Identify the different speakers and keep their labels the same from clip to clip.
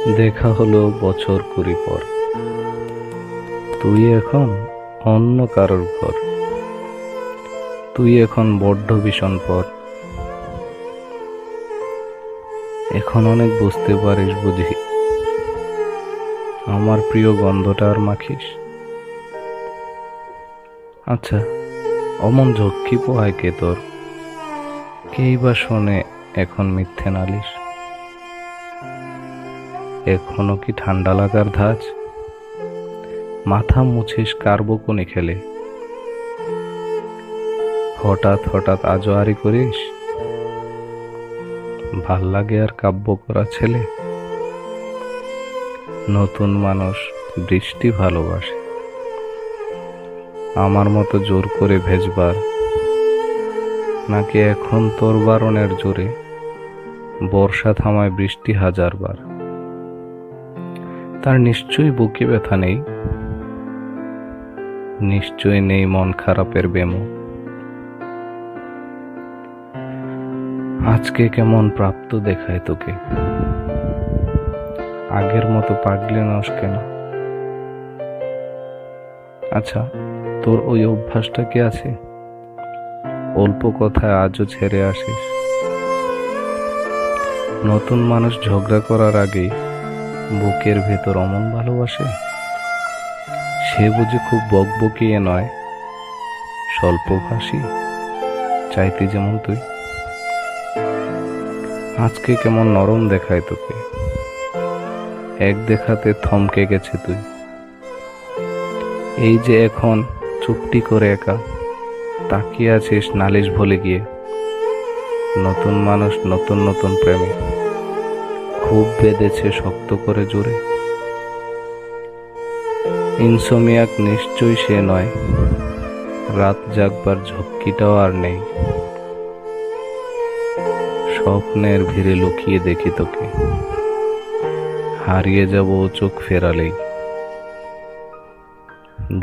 Speaker 1: দেখা হলো বছর কুড়ি পর। তুই এখন অন্য কারোর ঘর। তুই এখন বড্ড ভীষণ পর। এখন অনেক বুঝতে পারিস বুঝি, আমার প্রিয় গন্ধটা আর মাখিস। আচ্ছা, অমন ঝক্কি পোহায় কে তোর? কেই বা শোনে এখন মিথ্যে নালিশ? এখনো কি ঠান্ডা লাগার ধাঁচ? মাথা মুছিস কার বকুনি খেলে? হঠাৎ হঠাৎ আজও আড়ি করিস? ভাল লাগে আর কাব্য করা ছেলে? নতুন মানুষ বৃষ্টি ভালোবাসে, আমার মতো জোর করে ভেজবার, নাকি এখন তোর বারণের জোরে বর্ষা থামায় বৃষ্টি হাজারবার? তার নিশ্চয়ই বুকে ব্যথা নেই, নিশ্চয়ই নেই মন খারাপের বেমো। আজকে কেমন প্রাপ্ত দেখায় তোকে, আগের মতো পাগলে নস কেন? আচ্ছা, তোর ওই অভ্যাসটা কি আছে? অল্প কথায় আজও ছেড়ে আসিস। নতুন মানুষ ঝগড়া করার আগেই বুকের ভেতর অমন ভালোবাসে? সে বুঝি খুব বকবকিয়ে নয়, স্বল্পভাষী, চাইতি যেমন তুই। আজকে কেমন নরম দেখায় তোকে, এক দেখাতে থমকে গেছে তুই। এই যে এখন চুপটি করে একা তাকিয়ে আছিস নালিশ ভুলে গিয়ে। নতুন মানুষ নতুন নতুন প্রেমে খুব বেঁধেছে শক্ত করে জোরে। ইনসোমিয়াক নিশ্চয়ই সে নয়, রাত জাগবার ঝক্কিটাও আর নেই। স্বপ্নের ভিড়ে লুকিয়ে দেখি তোকে, হারিয়ে যাব চোখ ফেরালেই।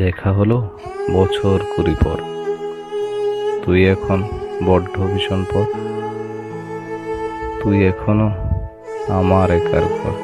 Speaker 1: দেখা হলো বছর কুড়ি পর। তুই এখন বড্ড ভীষণ পর। তুই এখনো আমার একার ঘর।